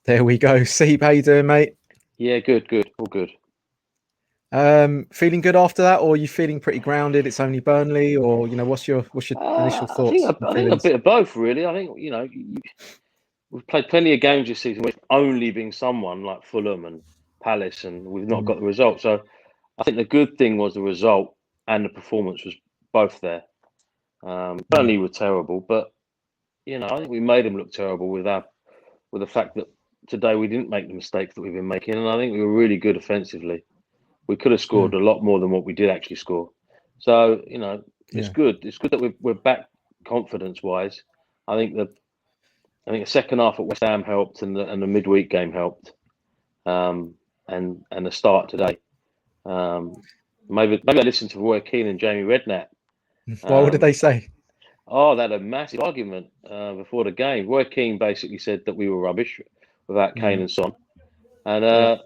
There we go. SEEP, how you doing, mate? Yeah, good, all good. Feeling good after that, or are you feeling pretty grounded? It's only Burnley, or what's your initial I think thoughts and I think a feelings? bit of both, really. I think we've played plenty of games this season with only being someone like Fulham and Palace, and we've not got the result. So I think the good thing was the result and the performance was both there. Burnley were terrible, but I think we made them look terrible with the fact that today we didn't make the mistakes that we've been making, and I think we were really good offensively. We could have scored a lot more than what we did actually score. So it's good. It's good that we're back confidence wise. I think the second half at West Ham helped, and the midweek game helped, and the start today. Maybe I listened to Roy Keane and Jamie Redknapp. What did they say? Oh, they had a massive argument before the game. Roy Keane basically said that we were rubbish without Kane and Son, and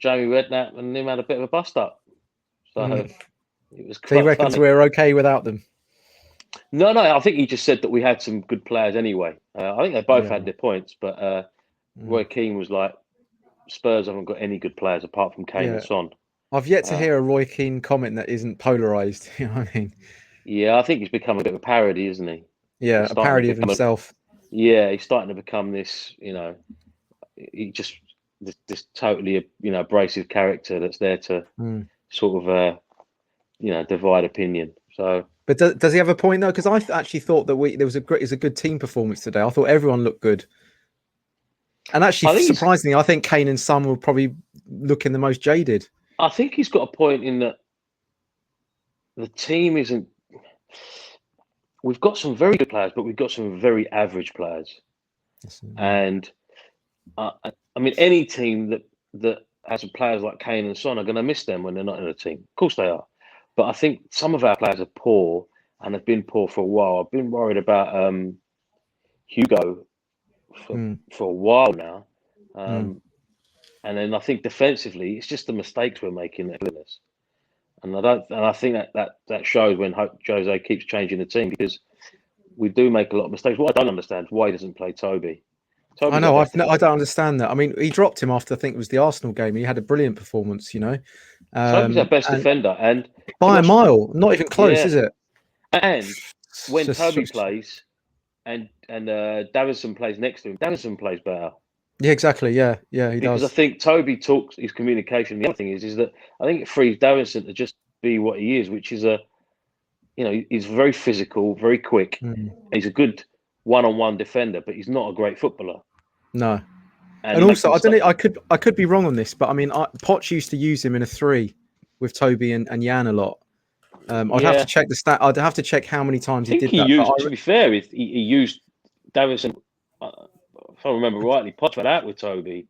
Jamie Redknapp and him had a bit of a bust up. So it was quite So he reckons funny. we're okay without them? No, I think he just said that we had some good players anyway. I think they both had their points, but Roy Keane was like, Spurs haven't got any good players apart from Kane and Son. I've yet to hear a Roy Keane comment that isn't polarised. You know what I mean? Yeah, I think he's become a bit of a parody, isn't he? Yeah, a parody of himself. He's starting to become this, he just this totally, abrasive character that's there to sort of, divide opinion. So. But does he have a point though? Because I actually thought that there was a good team performance today. I thought everyone looked good, and actually, surprisingly, I think Kane and Son were probably looking the most jaded. I think he's got a point in that the team isn't. We've got some very good players, but we've got some very average players, and I mean, any team that has some players like Kane and Son are going to miss them when they're not in a team. Of course they are. But I think some of our players are poor and have been poor for a while. I've been worried about Hugo for a while now. And then I think defensively, it's just the mistakes we're making that killing us. And I think that shows when Jose keeps changing the team, because we do make a lot of mistakes. What I don't understand is why he doesn't play Toby. I know. I don't understand that. I mean, he dropped him after, I think it was the Arsenal game. He had a brilliant performance, Toby's our best defender, and by a mile, not even close, is it? And when Toby plays, and Davinson plays next to him, Davinson plays better. Yeah, exactly. Yeah, he does. Because I think Toby talks his communication. The other thing is that I think it frees Davinson to just be what he is, which is he's very physical, very quick. He's a good one-on-one defender, but he's not a great footballer. No. And also, I don't know. I could be wrong on this, but I mean, Poch used to use him in a 3 with Toby and Jan a lot. I'd have to check the stat. I'd have to check how many times he did that. To be fair, he used Davinson. If I remember rightly, Poch went out with Toby,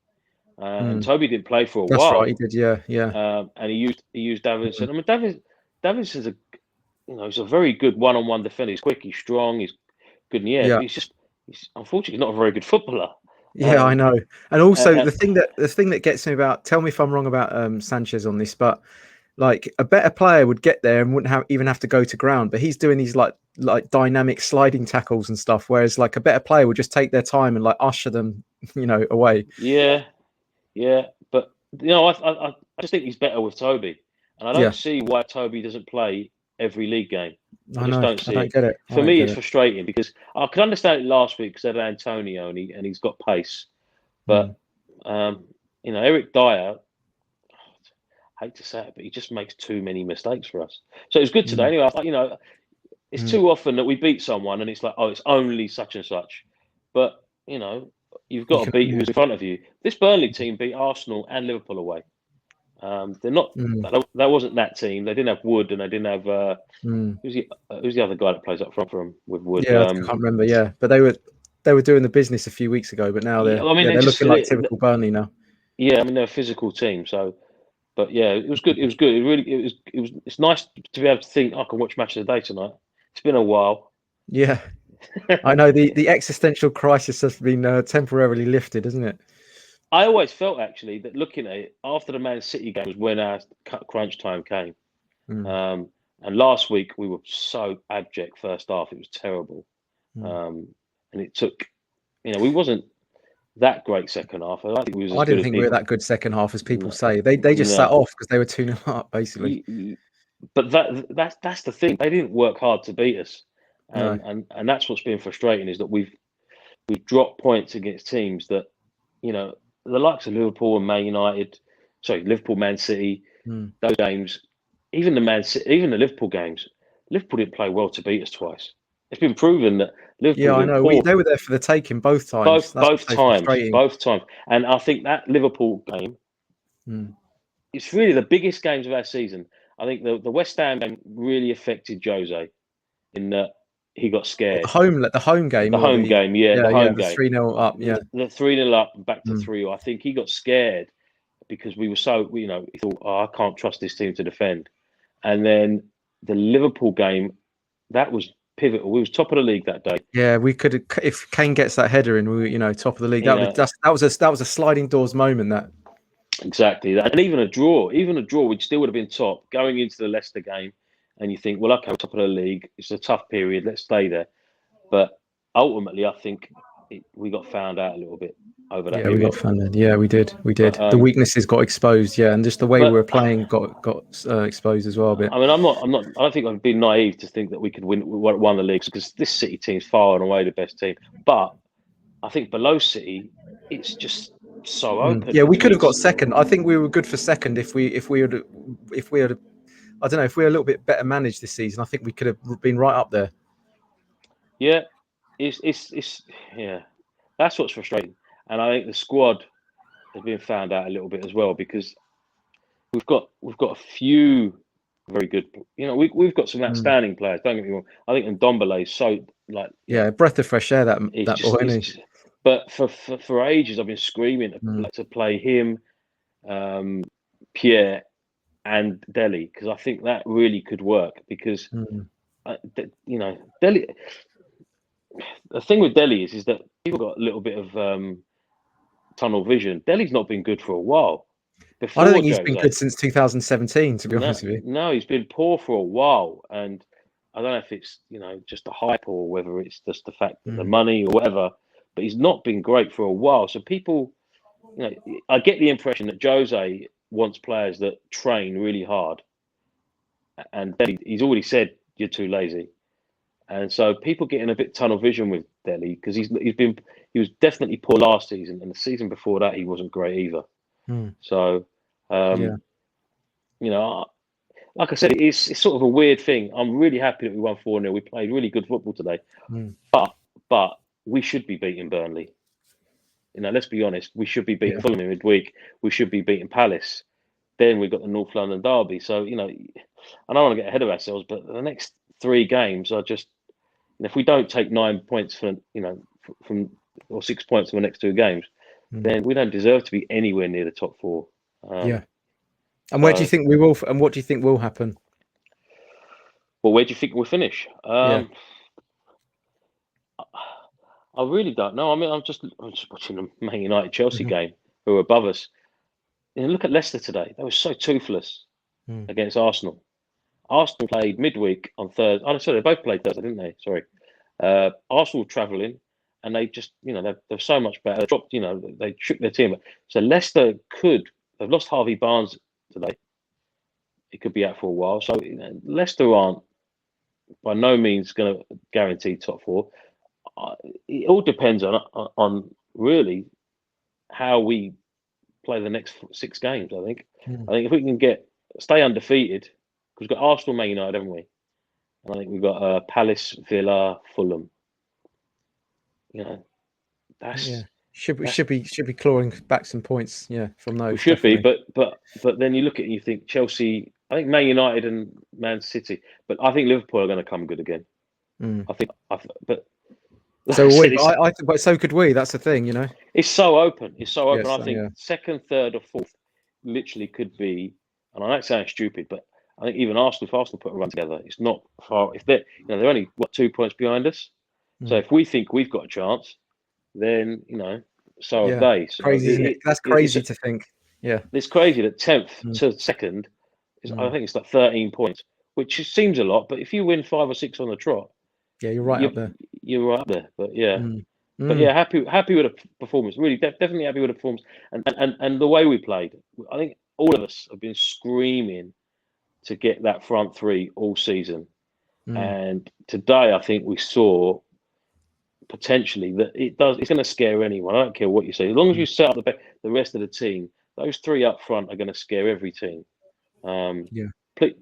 and Toby didn't play for a while. That's right, he did. Yeah. And he used Davinson. I mean, Davinson's he's a very good one-on-one defender. He's quick, he's strong, he's good in the air. But he's unfortunately not a very good footballer. Yeah, I know. And also the thing that gets me about, tell me if I'm wrong about Sanchez on this, but like a better player would get there and wouldn't even have to go to ground, but he's doing these like dynamic sliding tackles and stuff, whereas like a better player would just take their time and like usher them, away. Yeah. But I just think he's better with Toby, and I don't see why Toby doesn't play every league game. I just don't see it. I don't get it. For me, it's frustrating because I could understand it last week because they had Antonio and he's got pace, but Eric Dyer, I hate to say it, but he just makes too many mistakes for us. So it's good today. Anyway, it's too often that we beat someone and it's like, oh, it's only such and such, but you've got to beat who's in front of you. This Burnley team beat Arsenal and Liverpool away. They're not. That wasn't that team. They didn't have Wood, and they didn't have. Who's the other guy that plays up front for them with Wood? Yeah, I can't remember. Yeah, but they were doing the business a few weeks ago, but now they're looking like typical Burnley now. Yeah, I mean they're a physical team. So, but yeah, it was good. It was good. It's nice to be able to think I can watch Match of the Day tonight. It's been a while. Yeah, I know the existential crisis has been temporarily lifted, isn't it? I always felt actually that looking at it after the Man City game was when our crunch time came. And last week we were so abject first half; it was terrible. And it took, we wasn't that great second half. I don't think we was as I good didn't as think we were people. that good second half as people No, say. They just sat no. off because they were 2-0 up, basically. But that's the thing. They didn't work hard to beat us, No. and that's what's been frustrating is that we've dropped points against teams that, you know, the likes of Liverpool and Man United, Liverpool, Man City, those games, even the Liverpool games, Liverpool didn't play well to beat us twice. It's been proven that Liverpool Yeah, have I been know. poor They were there for the taking both times. That's what's so frustrating. both times, and I think that Liverpool game, it's really the biggest games of our season. I think the West Ham game really affected Jose in that he got scared. The home game The or home game, the home the game. 3-0 up, yeah. The 3-0 up back to 3-0. I think he got scared because we were so, he thought, oh, I can't trust this team to defend. And then the Liverpool game, that was pivotal. We was top of the league that day. Yeah, we could have, if Kane gets that header in, we top of the league. That was a sliding doors moment. That exactly that, and even a draw, we still would have been top going into the Leicester game. And you think, well, okay, we're top of the league. It's a tough period. Let's stay there. But ultimately, I think we got found out a little bit over that period. We got found. Yeah, we did. But, the weaknesses got exposed. Yeah, and just the way we were playing got exposed as well a bit. I mean, I don't think I've been naive to think that we could win one of the leagues because this City team is far and away the best team. But I think below City, it's just so open. Yeah, we could have got second. I think we were good for second if we had, I don't know, if we were a little bit better managed this season. I think we could have been right up there. Yeah, it's yeah, that's what's frustrating, and I think the squad has been found out a little bit as well because we've got a few very good. We've got some outstanding players. Don't get me wrong. I think Ndombele is so a breath of fresh air. That boy, isn't he? But for ages, I've been screaming to play him, Pierre, and Dele because I think that really could work because Dele. The thing with Dele is that people got a little bit of tunnel vision. Dele's not been good for a while. I don't think he's been good since 2017, to be honest with you. No, he's been poor for a while, and I don't know if it's just the hype or whether it's just the fact that the money or whatever. But he's not been great for a while. So people, I get the impression that Jose wants players that train really hard, and he's already said you're too lazy, and so people getting a bit tunnel vision with Dele because he was definitely poor last season, and the season before that he wasn't great either. So. Like I said, it's sort of a weird thing. I'm really happy that we won 4-0. We played really good football today, but we should be beating Burnley. Let's be honest. We should be beating Fulham in midweek. We should be beating Palace. Then we've got the North London derby. So I don't want to get ahead of ourselves, but the next 3 games are just. If we don't take 9 points from 6 points from the next 2 games, then we don't deserve to be anywhere near the top 4. And where do you think we will? And what do you think will happen? Well, where do you think we'll finish? I really don't know. I mean, I'm just watching the Man United Chelsea game, who are above us. Look at Leicester today. They were so toothless against Arsenal. Arsenal played midweek on Thursday. Oh, sorry, they both played Thursday, didn't they? Sorry. Arsenal travelling, and they just, they're so much better. They dropped, they tricked their team. So Leicester they've lost Harvey Barnes today. It could be out for a while. So Leicester aren't by no means going to guarantee top 4. It all depends on really how we play the next 6 games. I think if we can stay undefeated, because we've got Arsenal, Man United, haven't we? And I think we've got Palace, Villa, Fulham. Should be clawing back some points. Yeah, from those. We should definitely. be, but then you look at it and you think Chelsea. I think Man United and Man City, but I think Liverpool are going to come good again. But so but so could we. That's the thing, It's so open. It's so open. Yes, I think second, third, or fourth literally could be. And I know it sounds stupid, but I think even Arsenal, if Arsenal put a run together, it's not far. If they're only 2 points behind us. So if we think we've got a chance, then so have they. So crazy, isn't it? That's crazy to think. Yeah, it's crazy that 10th to 2nd is. I think it's like 13 points, which seems a lot. But if you win 5 or 6 on the trot, you're right up there. You're right up there. But But yeah, happy with the performance. Really, definitely happy with the performance and the way we played. I think all of us have been screaming to get that front three all season, and today I think we saw potentially that it's going to scare anyone. I don't care what you say, as long as you set up the rest of the team. Those three up front are going to scare every team. Yeah.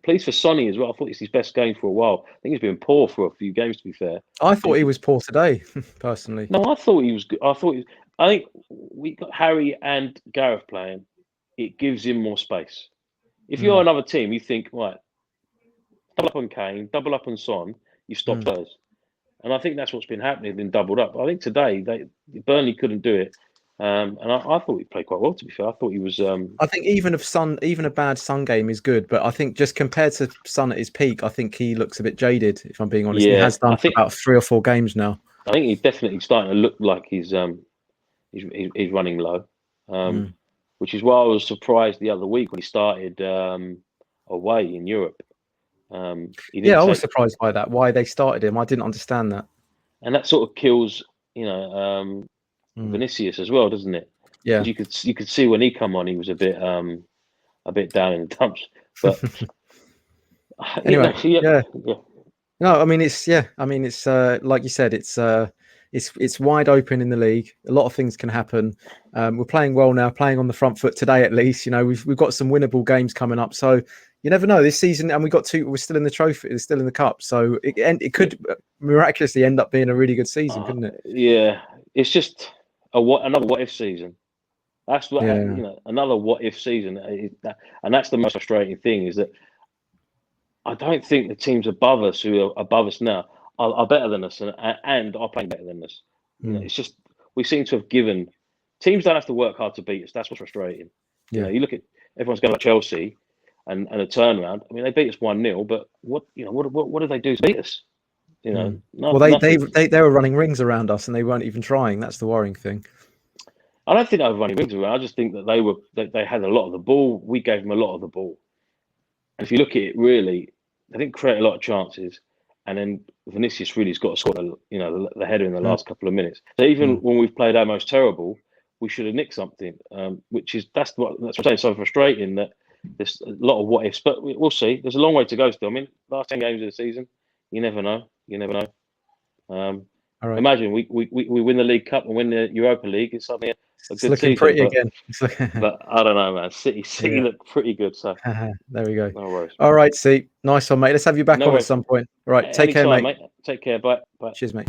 Please for Sonny as well. I thought it's his best game for a while. I think he's been poor for a few games, to be fair. I thought he was poor today, personally. No, I thought he was good. I think we got Harry and Gareth playing. It gives him more space. If you're another team, you think, right, double up on Kane, double up on Son, you stop Spurs. And I think that's what's been happening, been doubled up. I think today Burnley couldn't do it. And I thought he played quite well, to be fair. I thought he was I think even a bad Son game is good, but I think just compared to Son at his peak, I think he looks a bit jaded, if I'm being honest. Yeah, He has done for about 3 or 4 games now. I think he's definitely starting to look like he's running low. Which is why I was surprised the other week when he started away in Europe. I was surprised by that. Why they started him, I didn't understand that. And that sort of kills, Vinicius as well, doesn't it? Yeah, you could see when he come on, he was a bit down in the dumps. But anyway, No, I mean it's like you said, it's wide open in the league. A lot of things can happen. We're playing well now, playing on the front foot today at least. We've got some winnable games coming up, so you never know this season. And we got 2. We're still in the trophy. It's still in the cup, so it could miraculously end up being a really good season, couldn't it? Yeah, it's just another what if season. That's what another what if season, and that's the most frustrating thing is that I don't think the teams above us who are above us now are better than us and are playing better than us. It's just we seem to have given teams don't have to work hard to beat us. That's what's frustrating. Yeah. You look at everyone's going like Chelsea and a turnaround. I mean, they beat us 1-0, but what did they do to beat us? Well, they were running rings around us and they weren't even trying. That's the worrying thing. I don't think they were running rings around. I just think that they had a lot of the ball. We gave them a lot of the ball. And if you look at it, really, they didn't create a lot of chances. And then Vinicius really's got to score, the header in the last couple of minutes. So even when we've played our most terrible, we should have nicked something. That's what I'm saying. So frustrating that there's a lot of what ifs, but we'll see. There's a long way to go still. I mean, last 10 games of the season, you never know. All right. Imagine we win the League Cup and win the Europa League. It's suddenly a good looking season, pretty again. But I don't know, man. City look pretty good. So there we go. No worries. All right, see, nice one, mate. Let's have you back on at some point. All right, take care, mate. Take care. Bye. Cheers, mate.